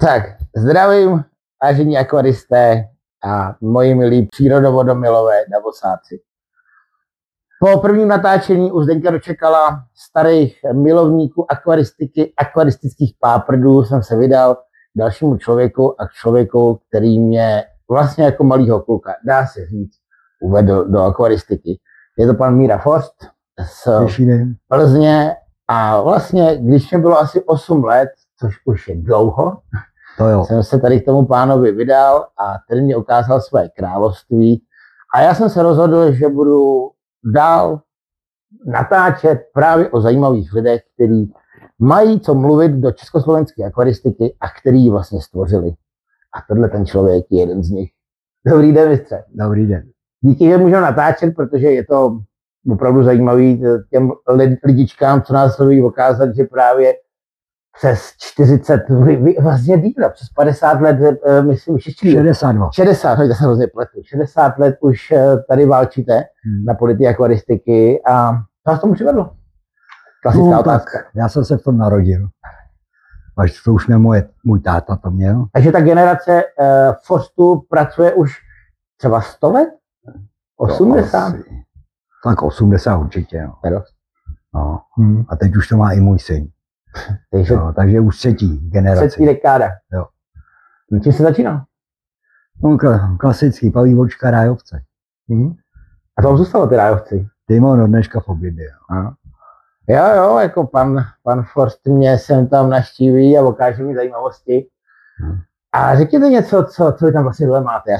Tak, zdravím, vážení akvaristé a moji milí přírodovodomilové davosáci. Po prvním natáčení už Zdeňka dočekala starých milovníků akvaristiky, akvaristických páprdů jsem se vydal k dalšímu člověku a k člověku, který mě vlastně jako malýho kluka, dá se říct, uvedl do akvaristiky. Je to pan Míra Forst z Plzně a vlastně, když mě bylo asi 8 let, což už je dlouho, jsem se tady k tomu pánovi vydal a ten mě ukázal své království a já jsem se rozhodl, že budu dál natáčet právě o zajímavých lidech, kteří mají co mluvit do československé akvaristiky a který ji vlastně stvořili. A tenhle ten člověk je jeden z nich. Dobrý den, mistře. Dobrý den. Díky, že můžeme natáčet, protože je to opravdu zajímavý těm lidičkám, co nás sledují, ukázat, že právě přes 40, vlastně díl, přes 50 let, myslím, 62. 60, to se hrozně pletu. 60 let už tady válčíte na polity akvaristiky a co vás tomu přivedlo? Klasická otázka. Já jsem se v tom narodil. Až to už měl můj táta to měl. Takže ta generace Forstů pracuje už třeba 100 let? 80? Tak 80 určitě. No. A teď už to má i můj syn. Takže už třetí generace. Třetí dekáda. Jo. Čím se začínal? No, klasický pavívočka, rájovce. A to zůstalo ty rájovci? Ty mám do dneška v oblibě. Jo, jako pan Forst mě sem tam navštíví a ukáže mi zajímavosti. A řekněte něco, co vy tam vlastně dole máte. Já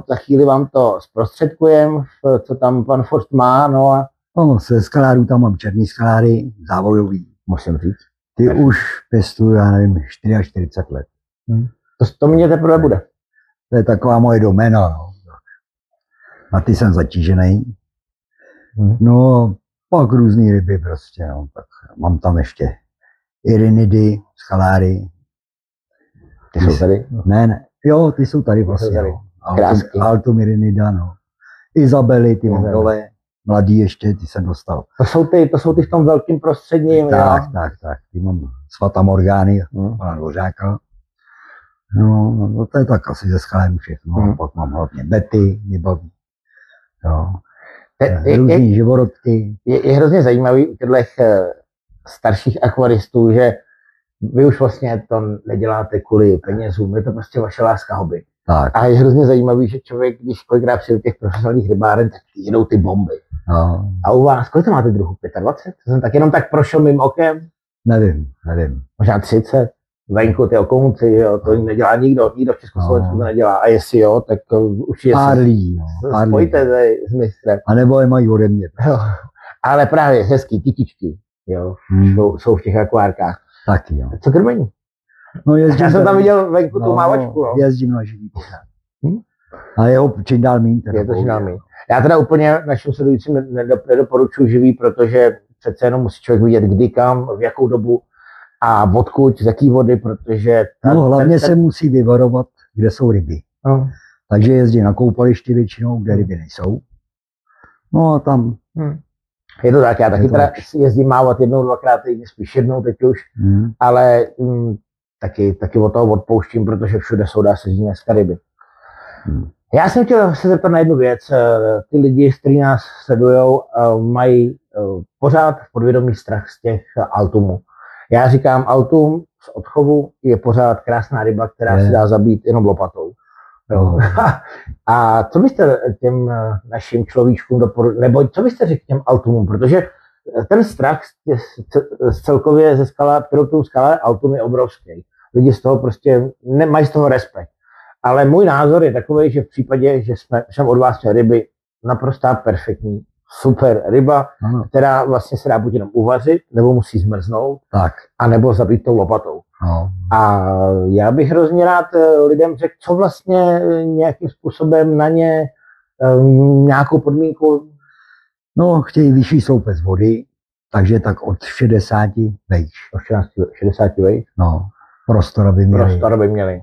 za chvíli vám to zprostředkujem, co tam pan Forst má, no a... No, ze skalárů tam mám černý skaláry, závodový. Musím říct. Ty už pěstuju, já nevím, 44 let. To mě teprve bude. To je taková moje doména, no. Na ty jsem zatížený. No, pak různý ryby prostě, no. Tak mám tam ještě irinidy, skaláry. Ty jsou tady? Ne. Jo, ty jsou tady vlastně. Altum irinida, no. Izabely, ty mám dole. Mladý ještě, ty jsem dostal. To jsou ty v tom velkým prostředním. Tak. Ty mám Svatá Morgány, pana Dvořáka. No, to je tak asi ze skalem všechno. Pak mám hlavně bety, vybaví. Různý živorodky. Je hrozně zajímavý u těchto starších akvaristů, že vy už vlastně to neděláte kvůli penězům, je to prostě vaše láska hobby. Tak. A je hrozně zajímavý, že člověk, když kolikrát přijde do těch profesionálních rybáren, tak jedou ty bomby. A u vás, kolik to máte druhů? 25? To jsem tak jenom tak prošel mým okem? Nevím. Možná 30? Venku ty okounci, jo, to nedělá nikdo v Československu to nedělá. A jestli jo, tak už je... Pár lidí, spojte s mistrem. A nebo je mají ode mě. Jo. Ale právě hezký kytičky, jo, jsou v těch akvárkách. Taky, jo. Co krmení? No, já jsem tam viděl venku tu mávačku. No. Jezdím na živý pořád. A jeho čím dál míň. Je to čím dál míň. Já teda úplně našim sledujícím nedoporučuji živý, protože přece jenom musí člověk vidět kdy, kam, v jakou dobu a odkud, z jaký vody, protože... Hlavně se musí vyvarovat, kde jsou ryby. Takže jezdí na koupališti většinou, kde ryby nejsou. No a tam... Je to tak, já taky teda jezdím mávat jednou, dvakrát týdně, spíš jednou teď už, ale taky od toho odpouštím, protože všude jsou, dá se říct, dneska ryby. Já jsem chtěl se zeptat na jednu věc. Ty lidi, kteří nás sledujou, mají pořád v podvědomí strach z těch altumů. Já říkám, altum z odchovu je pořád krásná ryba, která se dá zabít jenom lopatou. A co byste těm našim človíčkům doporučili, nebo co byste řekl těm altumům, protože ten strach celkově ze skala, kterou tu skala altum je obrovský. Lidi z toho prostě nemají z toho respekt. Ale můj názor je takový, že v případě, že jsem od vás měl ryby, naprostá perfektní, super ryba, která vlastně se dá buď jenom uvařit, nebo musí zmrznout, a nebo zabít tou lopatou. A já bych hrozně rád lidem řekl, co vlastně nějakým způsobem na ně nějakou podmínku. No, chtějí vyšší sloupec vody, takže tak od 60 vejš. Od 60 vejš? No, prostor by měli.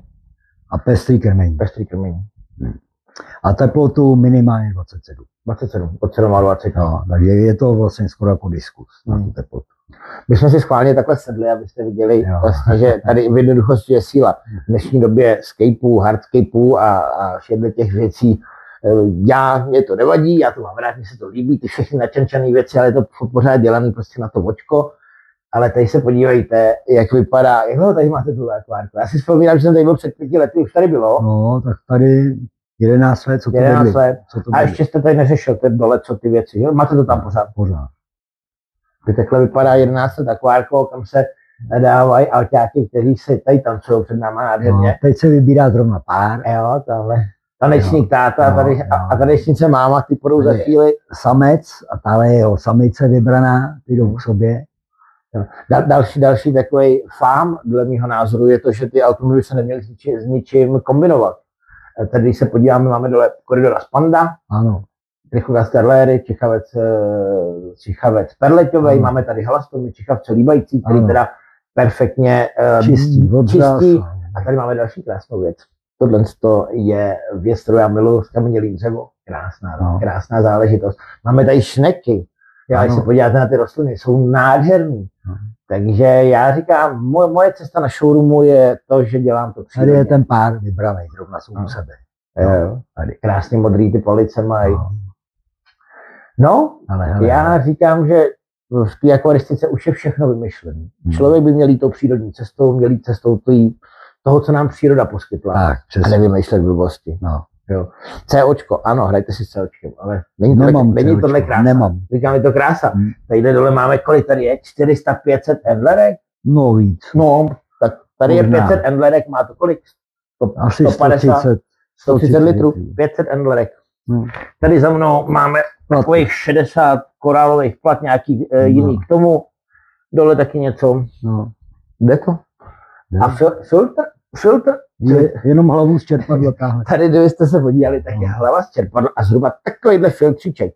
A pestrý krmení. A teplotu minimálně 27. Od 27, od 27. No, takže je to vlastně skoro jako diskus na tu teplotu. My jsme si schválně takhle sedli, abyste viděli, vlastně, že tady v jednoduchosti je síla. V dnešní době skateů, hardscapeů a všech těch věcí, mě to nevadí, já to mám rád, mně se to líbí, ty všechny načančané věci, ale je to pořád dělané prostě na to očko. Ale tady se podívejte, jak vypadá, jak tady máte tu akvárku. Já si vzpomínám, že jsem tady byl před 5 lety, už tady bylo. No, tak tady 11 let, co to 11 let. A ještě jste tady neřešil ten dole, co ty věci, jo? Máte to tam pořád? Pořád. Ty takhle vypadá 11 let akvárko, kam se dávají alťáky, kteří se tady tancují před náma nádherně. No, teď se vybírá zrovna pár. Jo, tahle. Tanečník táta tady, a tanečnice máma, ty půjdou za chvíli. Samec a tahle jeho samice vybraná, ty jdou k sobě. Další takový fám, dle mého názoru, je to, že ty automobily se neměly s ničím kombinovat. Tady, když se podíváme, máme dole koridor Spanda, Krychovka Starléry, Čichavec Perleťovej, máme tady Halastomy, Čichavce Líbající, který teda perfektně čistí. A tady máme další krásnou věc. Tohle je věc, kterou já miluji, skamenělý dřevo, krásná záležitost. Máme tady šneky. Když se podíváte na ty rostliny, jsou nádherný. Takže já říkám, moje cesta na showroomu je to, že dělám to přírodně. Tady je ten pár vybraný, zrovna jsou u sebe. Tady krásně modrý ty police mají. No, já říkám, že v té akvaristice už je všechno vymyšlené. Člověk by měl jít tou přírodní cestou, měl jít cestou toho, co nám příroda poskytla. A nevymýšlet blbosti. Jo. COčko, ano, hrajte si s COčkem, ale není tohle krása. Nemám. Říkám, je to krása. Tady dole máme, kolik tady je? 400-500 endlerek? No víc. No, tak tady je 500 endlerek, má to kolik? Asi 130 litrů, 500 endlerek. Tady za mnou máme takových 60 korálových plat, nějaký jiný k tomu. Dole taky něco. Jde to? A filtr? Jenom hlavu z čerpadla táhle. Tady, kdybyste se podívali, tak je hlava z čerpadla a zhruba takovýhle filtříček.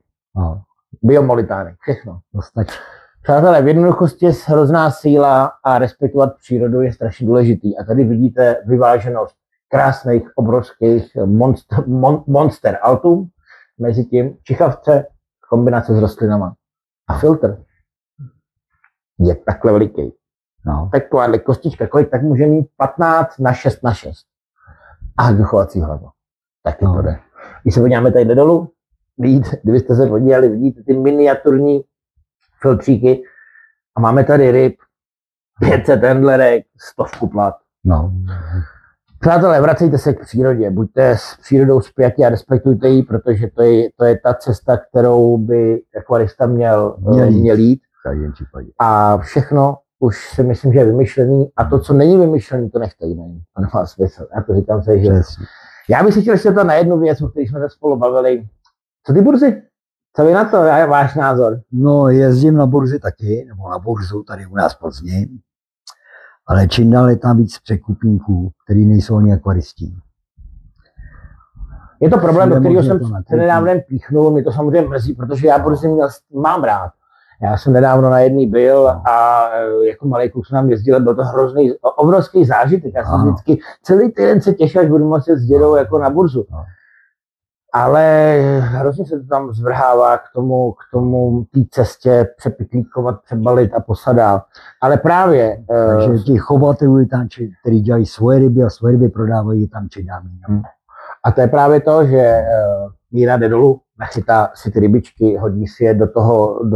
Biomolitánek, všechno. To stačí. Přátelé, v jednoduchosti je hrozná síla a respektovat přírodu je strašně důležitý. A tady vidíte vyváženost krásných, obrovských monster altů, mezi tím Čichavce, kombinace s rostlinama. A filtr je takhle veliký. Takováhle kostička, kolik tak může mít 15x6x6. A vychovací hlava. Taky to jde. Když se podíváme tady dolů, kdybyste se podívali, vidíte ty miniaturní filtříky a máme tady ryb, 500 endlerek, 100 plat. Přátelé, vracejte se k přírodě, buďte s přírodou spjati a respektujte ji, protože to je ta cesta, kterou by akvarista měl jít. A všechno už si myslím, že je vymyšlený a to, co není vymyšlený, to nechte jiným. To nemá smysl. Já to říkám se, že... Já bych se chtěl ještě na jednu věc, o které jsme se spolu bavili. Co ty burzy? Co vy na to? Váš názor? No, jezdím na burzy taky, nebo na burzu tady u nás v Plzni. Ale čím dál je tam víc překupníků, který nejsou ani akvaristí. Je to problém, do kterého jsem se nedávno píchnul, mě to samozřejmě mrzí, protože já burzy mám rád. Já jsem nedávno na jedný byl a jako malý kluk jsem tam jezdil, byl to obrovský zážitek. Já jsem vždycky celý týden se těšil, až budu moct s dědou jako na burzu. Ale hrozně se to tam zvrhává k tomu té cestě přepitlíkovat, přebalit a posadat. Ale právě... Takže ti chovatelů tam, kteří dělají svoje ryby a svoje ryby prodávají tam či dámy. A to je právě to, že Míra jde dolů, nachytá si ty rybičky, hodí si je do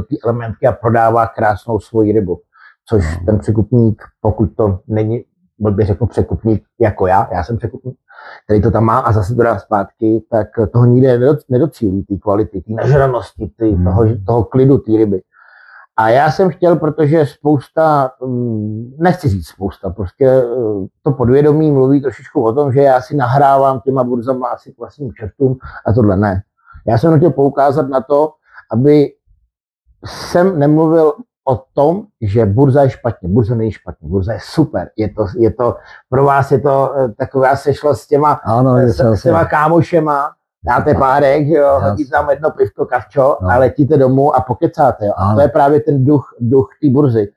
té elementky a prodává krásnou svoji rybu. Což ten překupník, pokud to není, bych řekl překupník jako já jsem překupník, který to tam má a zase to dá zpátky, tak toho nikde nedocílí, té kvality, té nažranosti, toho klidu té ryby. A já jsem chtěl, protože spousta, nechci říct spousta, prostě to podvědomí mluví trošičku o tom, že já si nahrávám těma burzama asi k vlastním kšeftům a tohle ne. Já jsem chtěl poukázat na to, aby jsem nemluvil o tom, že burza je špatně. Burza není špatně, burza je super. Je to pro vás je to taková sešlost s těma kámošema, dáte párek, jo, hodíte tam jedno pivko, kavčo a letíte domů a pokecáte. Jo. A to je právě ten duch té burzy.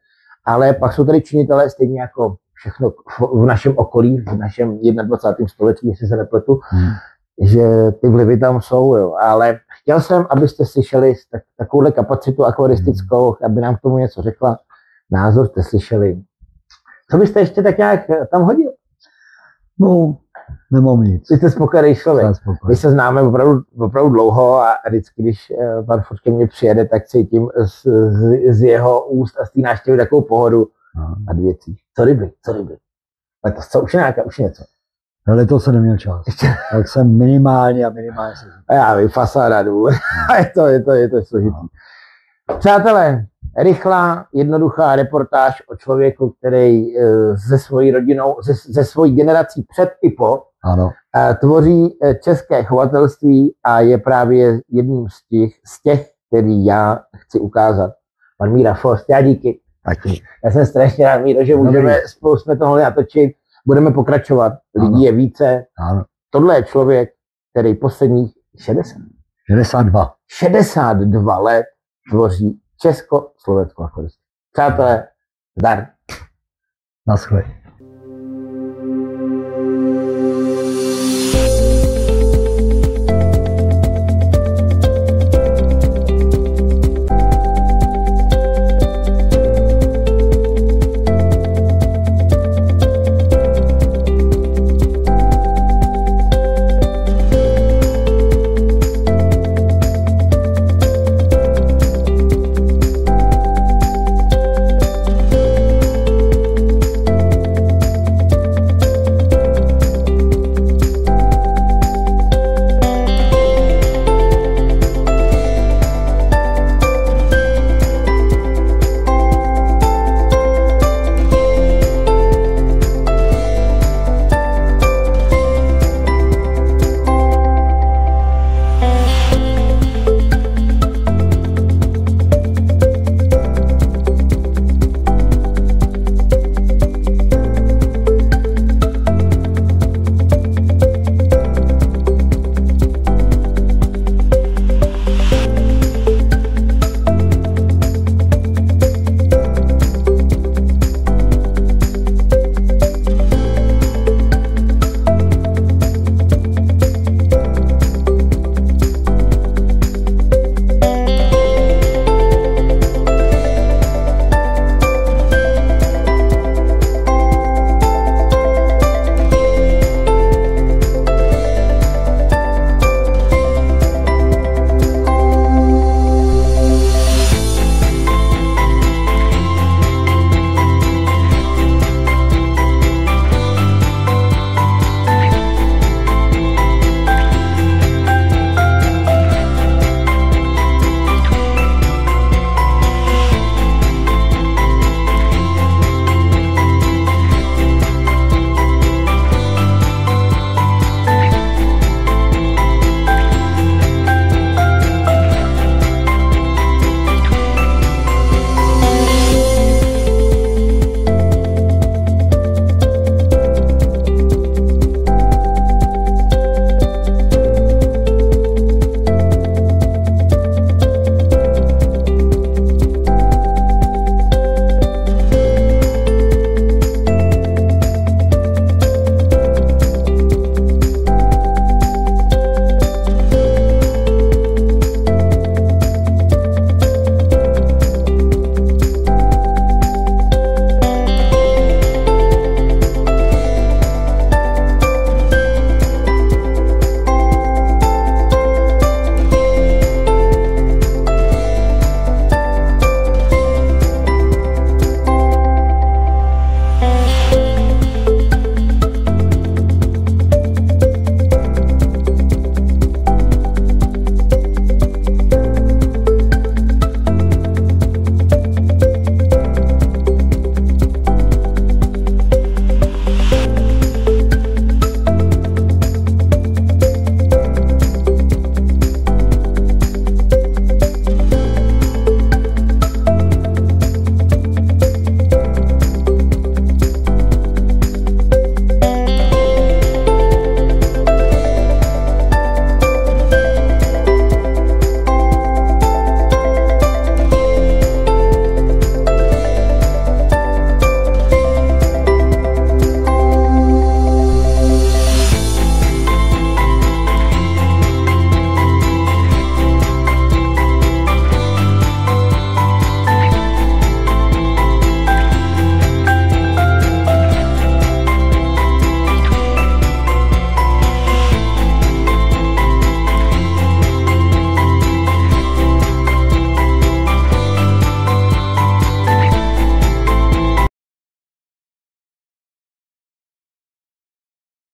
Ale pak jsou tady činitelé stejně jako všechno v našem okolí, v našem 21. století, jestli se nepletu, že ty vlivy tam jsou. Jo. Ale chtěl jsem, abyste slyšeli takovouhle kapacitu akvaristickou, aby nám k tomu něco řekla. názor jste slyšeli. Co byste ještě tak nějak tam hodil? No, nemám nic. Vy jste spokojený člověk. My se známe opravdu dlouho a vždycky, když pan Furt ke mně přijede, tak cítím z jeho úst a z té návštěvy takovou pohodu a věcí. Co ryby? Letos, co už něco? No, letos jsem neměl čas. Tak jsem minimálně se... A já vím, fasáda jdu. je to složitý. Přátelé, rychlá, jednoduchá reportáž o člověku, který se svojí rodinou, ze svojí generací před i po, ano, tvoří české chovatelství a je právě jedním z těch, který já chci ukázat. Pan Míra Fost, já díky. taky. Já jsem strašně rád, Míro, že můžeme spolu jsme tohle natočit. Budeme pokračovat. Lidí je více. Ano. Tohle je člověk, který posledních 62 let tvoří česko-slovenskou akvaristiku. Přátelé, zdar. Naschle.